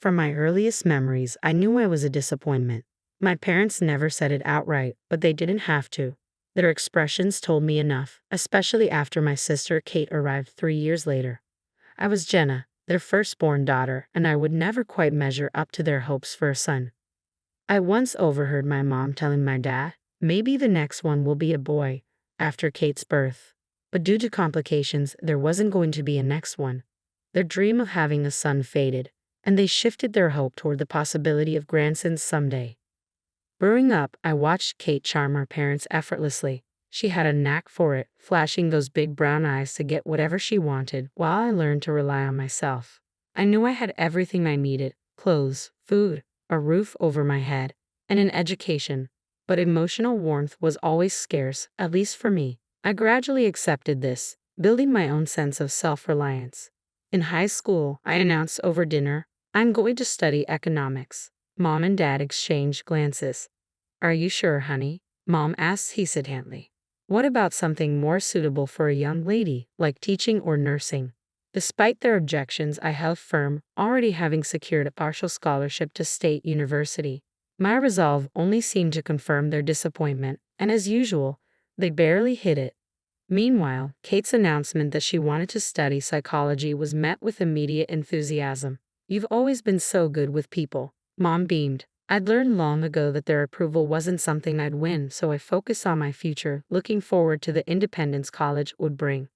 From my earliest memories, I knew I was a disappointment. My parents never said it outright, but they didn't have to. Their expressions told me enough, especially after my sister Kate arrived 3 years later. I was Jenna, their firstborn daughter, and I would never quite measure up to their hopes for a son. I once overheard my mom telling my dad, maybe the next one will be a boy, after Kate's birth. But due to complications, there wasn't going to be a next one. Their dream of having a son faded, and they shifted their hope toward the possibility of grandsons someday. Growing up, I watched Kate charm our parents effortlessly. She had a knack for it, flashing those big brown eyes to get whatever she wanted, while I learned to rely on myself. I knew I had everything I needed: clothes, food, a roof over my head, and an education. But emotional warmth was always scarce, at least for me. I gradually accepted this, building my own sense of self-reliance. In high school, I announced over dinner, I'm going to study economics. Mom and Dad exchanged glances. Are you sure, honey? Mom asked hesitantly. What about something more suitable for a young lady, like teaching or nursing? Despite their objections, I held firm, already having secured a partial scholarship to State University. My resolve only seemed to confirm their disappointment, and as usual, they barely hid it. Meanwhile, Kate's announcement that she wanted to study psychology was met with immediate enthusiasm. You've always been so good with people. Mom beamed. I'd learned long ago that their approval wasn't something I'd win, so I focused on my future, looking forward to the independence college would bring.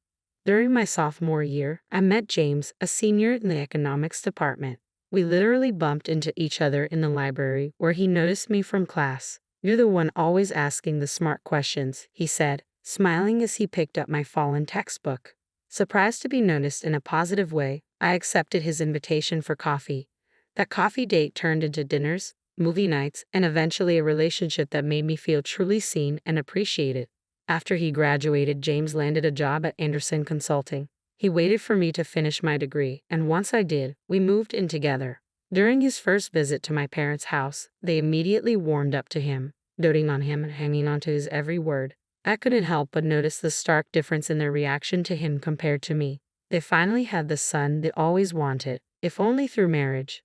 During my sophomore year, I met James, a senior in the economics department. We literally bumped into each other in the library, where he noticed me from class. You're the one always asking the smart questions, he said, smiling as he picked up my fallen textbook. Surprised to be noticed in a positive way, I accepted his invitation for coffee. That coffee date turned into dinners, movie nights, and eventually a relationship that made me feel truly seen and appreciated. After he graduated, James landed a job at Anderson Consulting. He waited for me to finish my degree, and once I did, we moved in together. During his first visit to my parents' house, they immediately warmed up to him, doting on him and hanging on to his every word. I couldn't help but notice the stark difference in their reaction to him compared to me. They finally had the son they always wanted, if only through marriage.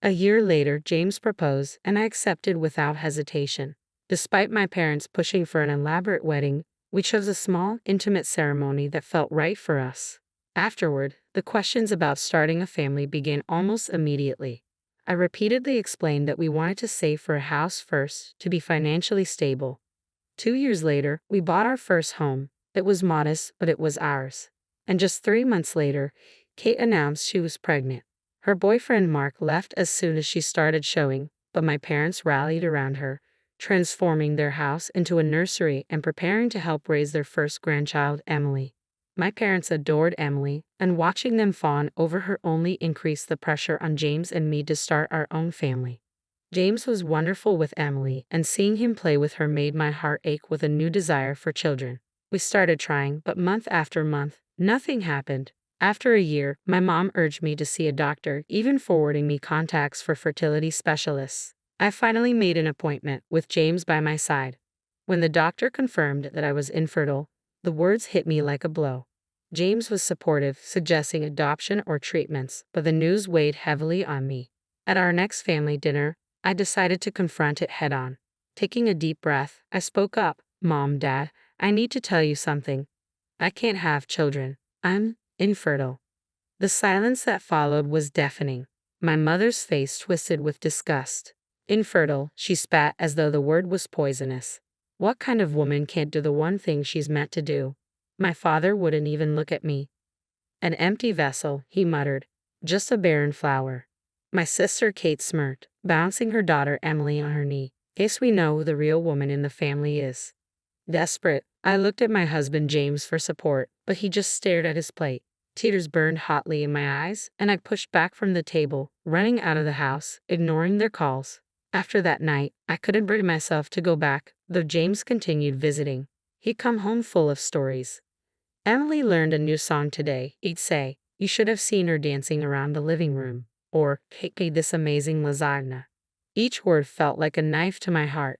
A year later, James proposed, and I accepted without hesitation. Despite my parents pushing for an elaborate wedding, we chose a small, intimate ceremony that felt right for us. Afterward, the questions about starting a family began almost immediately. I repeatedly explained that we wanted to save for a house first, to be financially stable. 2 years later, we bought our first home. It was modest, but it was ours. And just 3 months later, Kate announced she was pregnant. Her boyfriend Mark left as soon as she started showing, but my parents rallied around her, transforming their house into a nursery and preparing to help raise their first grandchild, Emily. My parents adored Emily, and watching them fawn over her only increased the pressure on James and me to start our own family. James was wonderful with Emily, and seeing him play with her made my heart ache with a new desire for children. We started trying, but month after month, nothing happened. After a year, my mom urged me to see a doctor, even forwarding me contacts for fertility specialists. I finally made an appointment, with James by my side. When the doctor confirmed that I was infertile, the words hit me like a blow. James was supportive, suggesting adoption or treatments, but the news weighed heavily on me. At our next family dinner, I decided to confront it head-on. Taking a deep breath, I spoke up. Mom, Dad, I need to tell you something. I can't have children. I'm infertile. The silence that followed was deafening. My mother's face twisted with disgust. Infertile, she spat as though the word was poisonous. What kind of woman can't do the one thing she's meant to do? My father wouldn't even look at me. An empty vessel, he muttered. Just a barren flower. My sister Kate smirked, bouncing her daughter Emily on her knee. Guess we know who the real woman in the family is. Desperate, I looked at my husband James for support, but he just stared at his plate. Tears burned hotly in my eyes, and I pushed back from the table, running out of the house, ignoring their calls. After that night, I couldn't bring myself to go back, though James continued visiting. He'd come home full of stories. Emily learned a new song today, he'd say. You should have seen her dancing around the living room. Or, Kate made this amazing lasagna. Each word felt like a knife to my heart.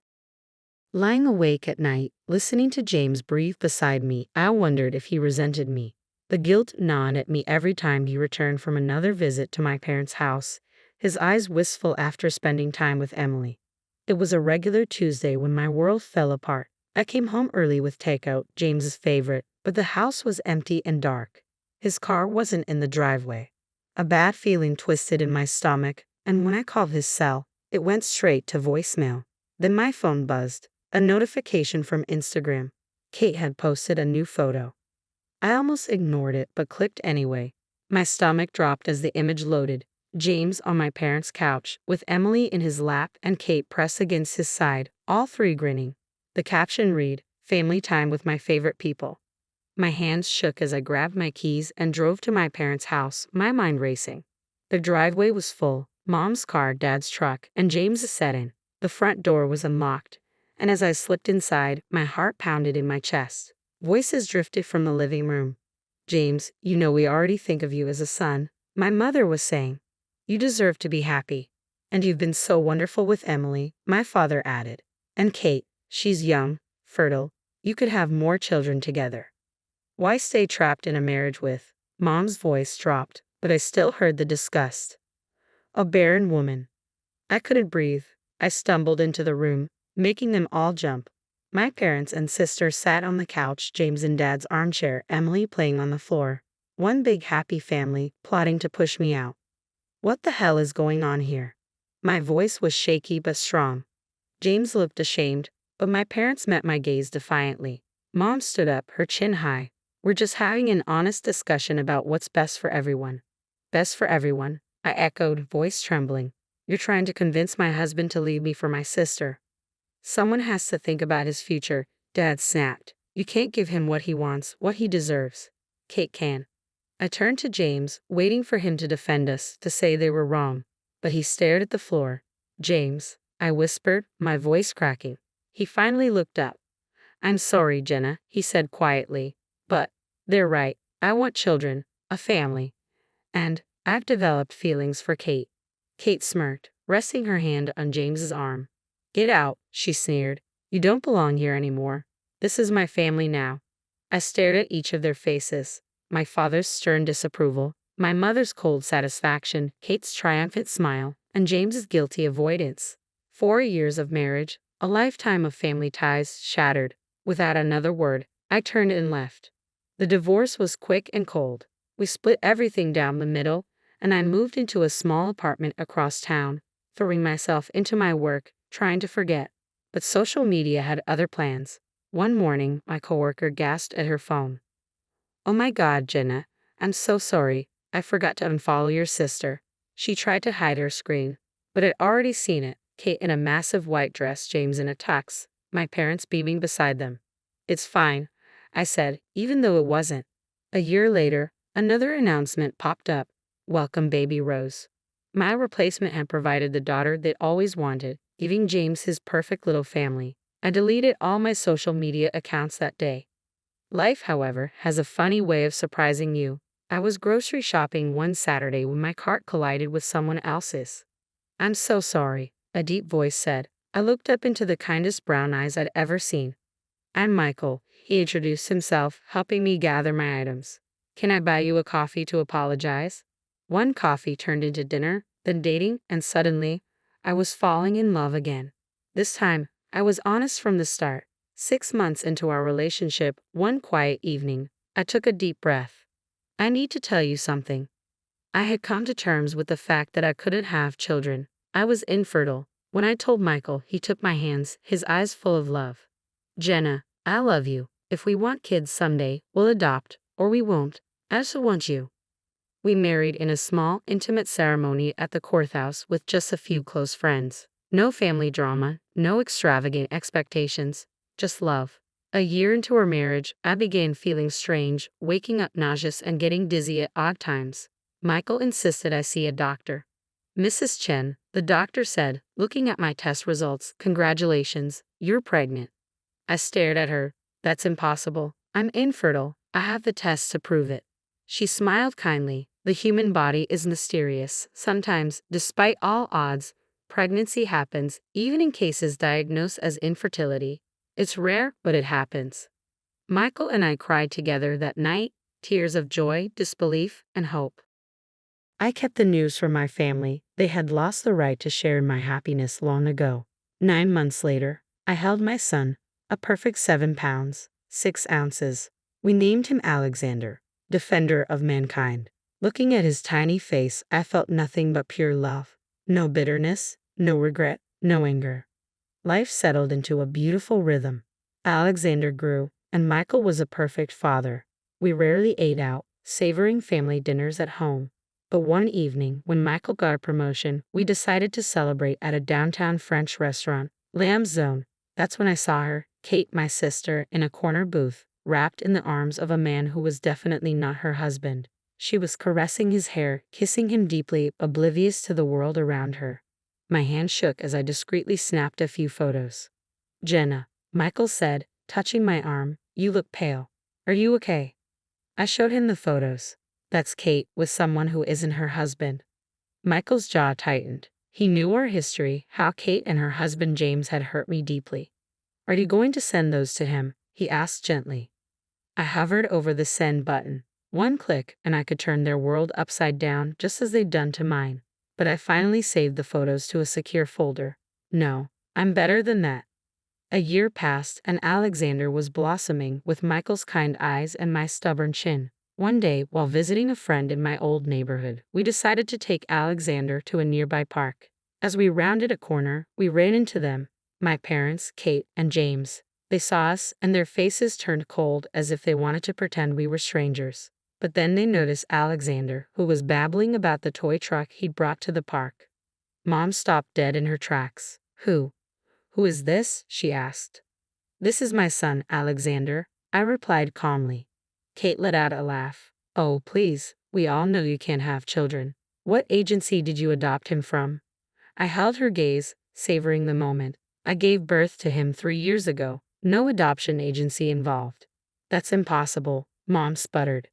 Lying awake at night, listening to James breathe beside me, I wondered if he resented me. The guilt gnawed at me every time he returned from another visit to my parents' house, his eyes wistful after spending time with Emily. It was a regular Tuesday when my world fell apart. I came home early with takeout, James's favorite, but the house was empty and dark. His car wasn't in the driveway. A bad feeling twisted in my stomach, and when I called his cell, it went straight to voicemail. Then my phone buzzed. A notification from Instagram. Kate had posted a new photo. I almost ignored it but clicked anyway. My stomach dropped as the image loaded. James on my parents' couch, with Emily in his lap and Kate pressed against his side, all three grinning. The caption read, "Family time with my favorite people." My hands shook as I grabbed my keys and drove to my parents' house, my mind racing. The driveway was full, Mom's car, Dad's truck, and James sat in. The front door was unlocked, and as I slipped inside, my heart pounded in my chest. Voices drifted from the living room. "James, you know we already think of you as a son," my mother was saying. "You deserve to be happy. And you've been so wonderful with Emily," my father added. "And Kate, she's young, fertile. You could have more children together. Why stay trapped in a marriage with—" Mom's voice dropped, but I still heard the disgust. "A barren woman." I couldn't breathe. I stumbled into the room, making them all jump. My parents and sister sat on the couch, James in Dad's armchair, Emily playing on the floor. One big happy family, plotting to push me out. What the hell is going on here? My voice was shaky but strong. James looked ashamed, but my parents met my gaze defiantly. Mom stood up, her chin high. "We're just having an honest discussion about what's best for everyone." "Best for everyone," I echoed, voice trembling. "You're trying to convince my husband to leave me for my sister." "Someone has to think about his future," Dad snapped. "You can't give him what he wants, what he deserves. Kate can." I turned to James, waiting for him to defend us, to say they were wrong. But he stared at the floor. "James," I whispered, my voice cracking. He finally looked up. "I'm sorry, Jenna," he said quietly. "But they're right. I want children, a family. And I've developed feelings for Kate." Kate smirked, resting her hand on James's arm. "Get out," she sneered. "You don't belong here anymore. This is my family now." I stared at each of their faces. My father's stern disapproval, my mother's cold satisfaction, Kate's triumphant smile, and James's guilty avoidance. 4 years of marriage, a lifetime of family ties shattered. Without another word, I turned and left. The divorce was quick and cold. We split everything down the middle, and I moved into a small apartment across town, throwing myself into my work, trying to forget. But social media had other plans. One morning, my coworker gasped at her phone. "Oh my God, Jenna, I'm so sorry. I forgot to unfollow your sister." She tried to hide her screen, but I'd already seen it. Kate in a massive white dress, James in a tux, my parents beaming beside them. "It's fine," I said, even though it wasn't. A year later, another announcement popped up. "Welcome, baby Rose." My replacement had provided the daughter they'd always wanted, giving James his perfect little family. I deleted all my social media accounts that day. Life, however, has a funny way of surprising you. I was grocery shopping one Saturday when my cart collided with someone else's. "I'm so sorry," a deep voice said. I looked up into the kindest brown eyes I'd ever seen. "I'm Michael," he introduced himself, helping me gather my items. "Can I buy you a coffee to apologize?" One coffee turned into dinner, then dating, and suddenly, I was falling in love again. This time, I was honest from the start. 6 months into our relationship, one quiet evening, I took a deep breath. "I need to tell you something." I had come to terms with the fact that I couldn't have children. I was infertile. When I told Michael, he took my hands, his eyes full of love. "Jenna, I love you. If we want kids someday, we'll adopt, or we won't. I just want you." We married in a small, intimate ceremony at the courthouse with just a few close friends. No family drama, no extravagant expectations. Just love. A year into our marriage, I began feeling strange, waking up nauseous and getting dizzy at odd times. Michael insisted I see a doctor. "Mrs. Chen," the doctor said, looking at my test results, "congratulations, you're pregnant." I stared at her. "That's impossible. I'm infertile. I have the tests to prove it." She smiled kindly. "The human body is mysterious. Sometimes, despite all odds, pregnancy happens, even in cases diagnosed as infertility. It's rare, but it happens." Michael and I cried together that night, tears of joy, disbelief, and hope. I kept the news from my family. They had lost the right to share in my happiness long ago. 9 months later, I held my son, a perfect 7 pounds, 6 ounces. We named him Alexander, defender of mankind. Looking at his tiny face, I felt nothing but pure love. No bitterness, no regret, no anger. Life settled into a beautiful rhythm. Alexander grew, and Michael was a perfect father. We rarely ate out, savoring family dinners at home. But one evening, when Michael got a promotion, we decided to celebrate at a downtown French restaurant, Lamb Zone. That's when I saw her, Kate, my sister, in a corner booth, wrapped in the arms of a man who was definitely not her husband. She was caressing his hair, kissing him deeply, oblivious to the world around her. My hand shook as I discreetly snapped a few photos. "Jenna," Michael said, touching my arm, "you look pale. Are you okay?" I showed him the photos. "That's Kate with someone who isn't her husband." Michael's jaw tightened. He knew our history, how Kate and her husband James had hurt me deeply. "Are you going to send those to him?" he asked gently. I hovered over the send button. One click, and I could turn their world upside down just as they'd done to mine. But I finally saved the photos to a secure folder. No, I'm better than that. A year passed, and Alexander was blossoming with Michael's kind eyes and my stubborn chin. One day, while visiting a friend in my old neighborhood, we decided to take Alexander to a nearby park. As we rounded a corner, we ran into them, my parents, Kate, and James. They saw us, and their faces turned cold as if they wanted to pretend we were strangers. But then they noticed Alexander, who was babbling about the toy truck he'd brought to the park. Mom stopped dead in her tracks. Who is this?" she asked. "This is my son, Alexander," I replied calmly. Kate let out a laugh. "Oh, please, we all know you can't have children. What agency did you adopt him from?" I held her gaze, savoring the moment. "I gave birth to him 3 years ago. No adoption agency involved." "That's impossible," Mom sputtered.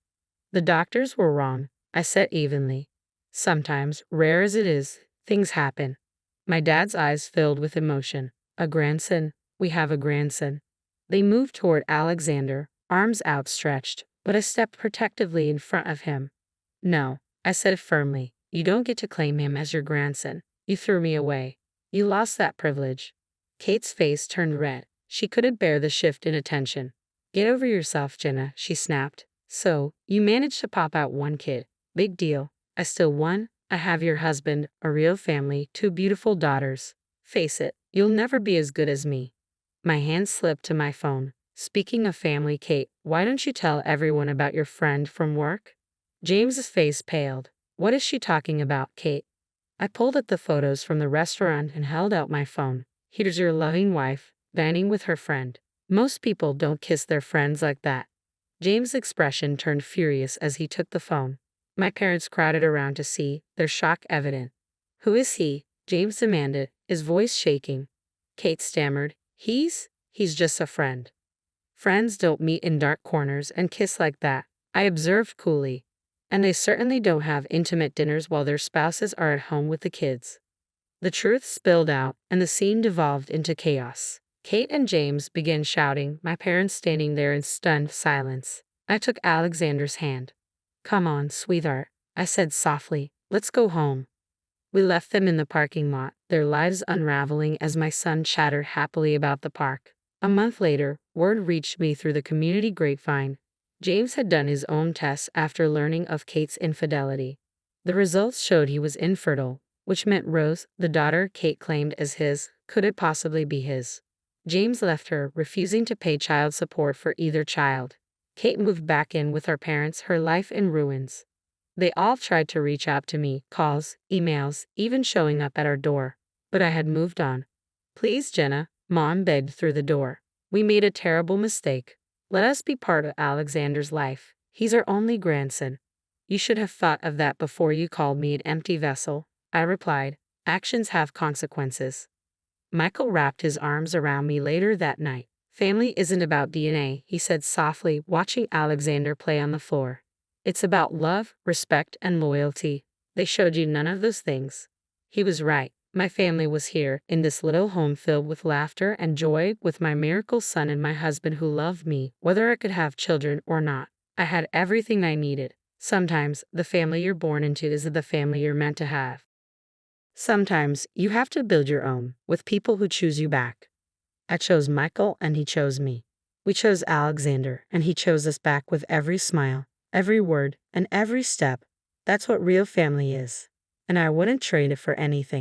"The doctors were wrong," I said evenly. "Sometimes, rare as it is, things happen." My dad's eyes filled with emotion. "A grandson? We have a grandson." They moved toward Alexander, arms outstretched, but I stepped protectively in front of him. "No," I said firmly. "You don't get to claim him as your grandson. You threw me away. You lost that privilege." Kate's face turned red. She couldn't bear the shift in attention. "Get over yourself, Jenna," she snapped. "So, you managed to pop out one kid. Big deal. I still won. I have your husband, a real family, 2 beautiful daughters. Face it, you'll never be as good as me." My hand slipped to my phone. "Speaking of family, Kate, why don't you tell everyone about your friend from work?" James's face paled. "What is she talking about, Kate?" I pulled up the photos from the restaurant and held out my phone. "Here's your loving wife, dining with her friend. Most people don't kiss their friends like that." James' expression turned furious as he took the phone. My parents crowded around to see, their shock evident. "Who is he?" James demanded, his voice shaking. Kate stammered, He's just a friend." "Friends don't meet in dark corners and kiss like that," I observed coolly. "And they certainly don't have intimate dinners while their spouses are at home with the kids." The truth spilled out, and the scene devolved into chaos. Kate and James began shouting, my parents standing there in stunned silence. I took Alexander's hand. "Come on, sweetheart," I said softly. "Let's go home." We left them in the parking lot, their lives unraveling as my son chattered happily about the park. A month later, word reached me through the community grapevine. James had done his own tests after learning of Kate's infidelity. The results showed he was infertile, which meant Rose, the daughter Kate claimed as his, couldn't possibly be his. James left her, refusing to pay child support for either child. Kate moved back in with her parents, her life in ruins. They all tried to reach out to me, calls, emails, even showing up at our door. But I had moved on. "Please, Jenna," Mom begged through the door. "We made a terrible mistake. Let us be part of Alexander's life. He's our only grandson." "You should have thought of that before you called me an empty vessel," I replied. "Actions have consequences." Michael wrapped his arms around me later that night. "Family isn't about DNA," he said softly, watching Alexander play on the floor. "It's about love, respect, and loyalty. They showed you none of those things." He was right. My family was here, in this little home filled with laughter and joy, with my miracle son and my husband who loved me, whether I could have children or not. I had everything I needed. Sometimes, the family you're born into is the family you're meant to have. Sometimes you have to build your own with people who choose you back. I chose Michael and he chose me. We chose Alexander and he chose us back with every smile, every word, and every step. That's what real family is. And I wouldn't trade it for anything.